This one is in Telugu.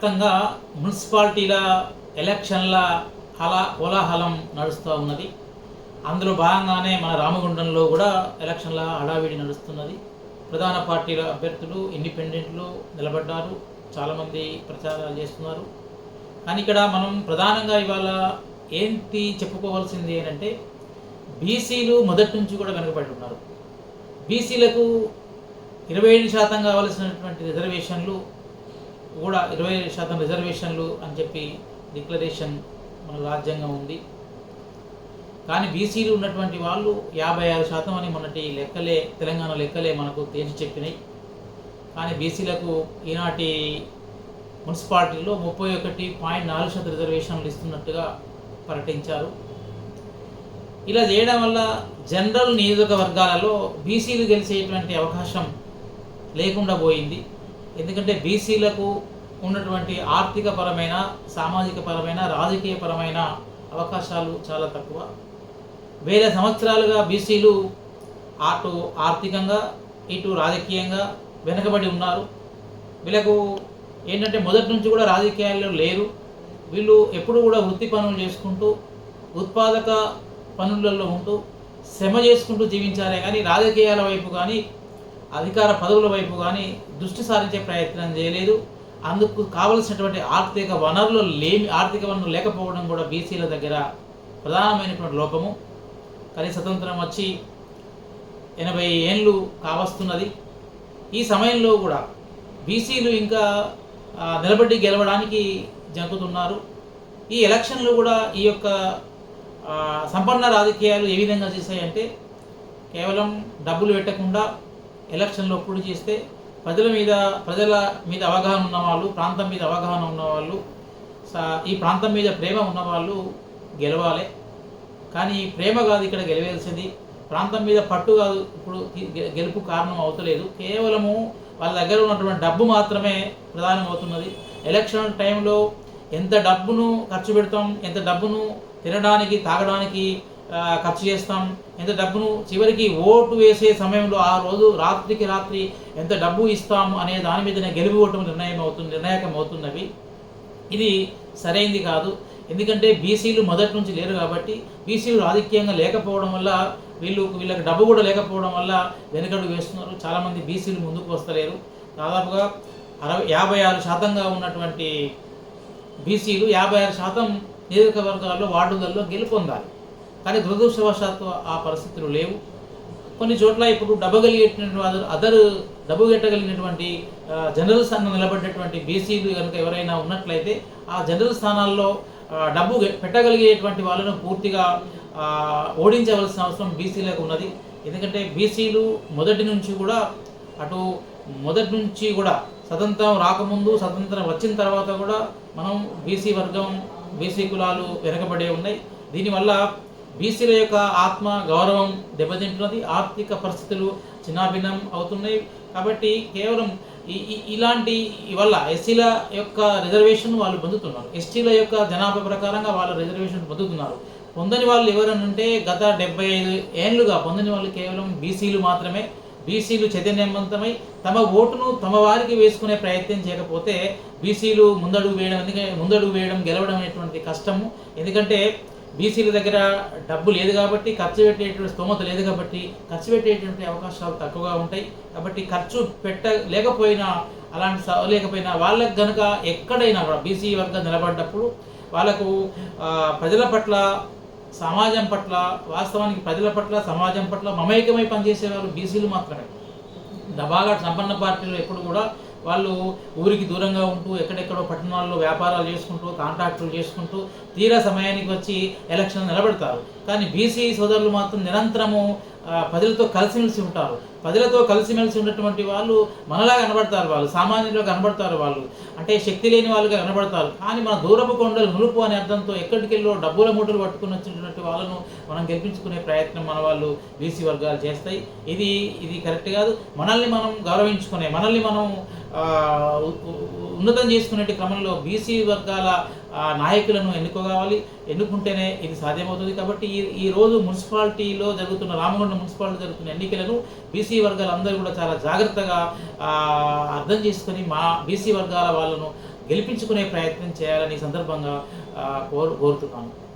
వ్యాప్తంగా మున్సిపాలిటీల ఎలక్షన్ల కోలాహలం నడుస్తూ ఉన్నది. అందులో భాగంగానే మన రామగుండంలో కూడా ఎలక్షన్ల హడావిడి నడుస్తున్నది. ప్రధాన పార్టీల అభ్యర్థులు ఇండిపెండెంట్లు నిలబడ్డారు, చాలామంది ప్రచారాలు చేస్తున్నారు. కానీ ఇక్కడ మనం ప్రధానంగా ఇవాళ ఏంటి చెప్పుకోవాల్సింది ఏంటంటే, బీసీలు మొదటి నుంచి కూడా వెనుకబడి ఉన్నారు. బీసీలకు 27% కావాల్సినటువంటి రిజర్వేషన్లు కూడా 27% రిజర్వేషన్లు అని చెప్పి డిక్లరేషన్ మన రాజ్యాంగం ఉంది. కానీ బీసీలు ఉన్నటువంటి వాళ్ళు 56% అని మొన్నటి లెక్కలే, తెలంగాణ లెక్కలే మనకు తేల్చి చెప్పినాయి. కానీ బీసీలకు ఈనాటి మున్సిపాలిటీలో 31.4% రిజర్వేషన్లు ఇస్తున్నట్టుగా ప్రకటించారు. ఇలా చేయడం వల్ల జనరల్ నియోజకవర్గాలలో బీసీలు గెలిచేటువంటి అవకాశం లేకుండా పోయింది. ఎందుకంటే బీసీలకు ఉన్నటువంటి ఆర్థికపరమైన, సామాజికపరమైన, రాజకీయపరమైన అవకాశాలు చాలా తక్కువ. వేల సంవత్సరాలుగా బీసీలు అటు ఆర్థికంగా ఇటు రాజకీయంగా వెనుకబడి ఉన్నారు. వీళ్ళకు ఏంటంటే మొదటి నుంచి కూడా రాజకీయాల్లో లేరు. వీళ్ళు ఎప్పుడు కూడా వృత్తి పనులు చేసుకుంటూ, ఉత్పాదక పనులలో ఉంటూ, శ్రమ చేసుకుంటూ జీవించారే కానీ రాజకీయాల వైపు కానీ అధికార పదవుల వైపు కానీ దృష్టి సారించే ప్రయత్నం చేయలేదు. అందుకు కావలసినటువంటి ఆర్థిక వనరులు లేకపోవడం కూడా బీసీల దగ్గర ప్రధానమైనటువంటి లోపము. కానీ స్వతంత్రం వచ్చి 80 ఏళ్ళు కావస్తున్నది. ఈ సమయంలో కూడా బీసీలు ఇంకా నిలబడి గెలవడానికి జంకుతున్నారు. ఈ ఎలక్షన్లు కూడా ఈ యొక్క సంపన్న రాజకీయాలు ఏ విధంగా చేశాయంటే, కేవలం డబ్బులు పెట్టకుండా ఎలక్షన్లో అప్పుడు చేస్తే ప్రజల మీద అవగాహన ఉన్నవాళ్ళు, ప్రాంతం మీద అవగాహన ఉన్నవాళ్ళు, ఈ ప్రాంతం మీద ప్రేమ ఉన్నవాళ్ళు గెలవాలి. కానీ ప్రేమ కాదు ఇక్కడ గెలవాల్సింది, ప్రాంతం మీద పట్టు కాదు ఇప్పుడు గెలుపు కారణం అవుతలేదు. కేవలము వాళ్ళ దగ్గర ఉన్నటువంటి డబ్బు మాత్రమే ప్రధానం అవుతున్నది. ఎలక్షన్ టైంలో ఎంత డబ్బును ఖర్చు పెడతాం, ఎంత డబ్బును తినడానికి తాగడానికి ఖర్చు చేస్తాం, ఎంత డబ్బును చివరికి ఓటు వేసే సమయంలో ఆ రోజు రాత్రికి రాత్రి ఎంత డబ్బు ఇస్తాము అనే దాని మీదనే గెలుపు ఓటమి నిర్ణాయకం అవుతున్నవి. ఇది సరైంది కాదు. ఎందుకంటే బీసీలు మొదటి నుంచి లేరు కాబట్టి, బీసీలు రాజకీయంగా లేకపోవడం వల్ల వీళ్ళకి డబ్బు కూడా లేకపోవడం వల్ల వెనుకడుగు వేస్తున్నారు. చాలామంది బీసీలు ముందుకు వస్తలేరు. దాదాపుగా 56% ఉన్నటువంటి బీసీలు 56% నియోజకవర్గాల్లో, వార్డులలో గెలుపొందాలి. కానీ దురదృష్టవశాత్తు ఆ పరిస్థితులు లేవు. కొన్ని చోట్ల ఇప్పుడు డబ్బు గెట్టగలిగినటువంటి జనరల్ స్థానం నిలబడినటువంటి బీసీలు కనుక ఎవరైనా ఉన్నట్లయితే ఆ జనరల్ స్థానాల్లో డబ్బు పెట్టగలిగేటువంటి వాళ్ళను పూర్తిగా ఓడించవలసిన అవసరం బీసీలకు ఉన్నది. ఎందుకంటే బీసీలు మొదటి నుంచి కూడా స్వతంత్రం రాకముందు, స్వతంత్రం వచ్చిన తర్వాత కూడా మనం బీసీ కులాలు వెనకబడే ఉన్నాయి. దీనివల్ల బీసీల యొక్క ఆత్మ గౌరవం దెబ్బతింటున్నది, ఆర్థిక పరిస్థితులు చిన్నాభిన్నం అవుతున్నాయి. కాబట్టి కేవలం ఇలాంటి వల్ల ఎస్సీల యొక్క రిజర్వేషన్ వాళ్ళు పొందుతున్నారు, ఎస్టీల యొక్క జనాభా ప్రకారంగా వాళ్ళ రిజర్వేషన్ పొందుతున్నారు. పొందని వాళ్ళు ఎవరనంటే గత 75 ఏళ్ళుగా పొందని వాళ్ళు కేవలం బీసీలు మాత్రమే. బీసీలు చైతన్యవంతమై తమ ఓటును తమ వారికి వేసుకునే ప్రయత్నం చేయకపోతే బీసీలు ముందడుగు వేయడం గెలవడం అనేటువంటి కష్టము. ఎందుకంటే బీసీల దగ్గర డబ్బు లేదు కాబట్టి, ఖర్చు పెట్టేటువంటి స్తోమత లేదు కాబట్టి, ఖర్చు పెట్టేటువంటి అవకాశాలు తక్కువగా ఉంటాయి. కాబట్టి ఖర్చు లేకపోయినా వాళ్ళకు కనుక ఎక్కడైనా కూడా బీసీ వర్గం నిలబడ్డప్పుడు వాళ్ళకు ప్రజల పట్ల, సమాజం పట్ల, వాస్తవానికి ప్రజల పట్ల, సమాజం పట్ల మమేకమై పనిచేసేవాళ్ళు బీసీలు మాత్రమే. బాగా సంపన్న పార్టీలు ఎప్పుడు కూడా వాళ్ళు ఊరికి దూరంగా ఉంటూ, ఎక్కడెక్కడో పట్టణాల్లో వ్యాపారాలు చేసుకుంటూ, కాంట్రాక్టులు చేసుకుంటూ తీరా సమయానికి వచ్చి ఎలక్షన్ నిలబెడతారు. కానీ బీసీ సోదరులు మాత్రం నిరంతరము ప్రజలతో కలిసిమెలిసి ఉంటారు. ప్రజలతో కలిసిమెలిసి ఉన్నటువంటి వాళ్ళు మనలా కనబడతారు, వాళ్ళు సామాన్యులుగా కనబడతారు, వాళ్ళు అంటే శక్తి లేని వాళ్ళుగా కనబడతారు. కానీ మన దూరపు కొండలు నులుపు అనే అర్థంతో ఎక్కడికెళ్ళో డబ్బుల మూటలు పట్టుకుని వచ్చినటువంటి వాళ్ళను మనం గెలిపించుకునే ప్రయత్నం మన వాళ్ళు బీసీ వర్గాలు చేస్తాయి. ఇది కరెక్ట్ కాదు. మనల్ని మనం గౌరవించుకునే, మనల్ని మనం ఉన్నతం చేసుకునే క్రమంలో బీసీ వర్గాల నాయకులను ఎన్నుకుంటేనే ఇది సాధ్యమవుతుంది. కాబట్టి ఈరోజు మున్సిపాలిటీలో జరుగుతున్న, రామగుండం మున్సిపాలిటీ జరుగుతున్న ఎన్నికలను బీసీ వర్గాలందరూ కూడా చాలా జాగ్రత్తగా అర్థం చేసుకొని మా బీసీ వర్గాల వాళ్ళను గెలిపించుకునే ప్రయత్నం చేయాలని ఈ సందర్భంగా కోరుతున్నాను.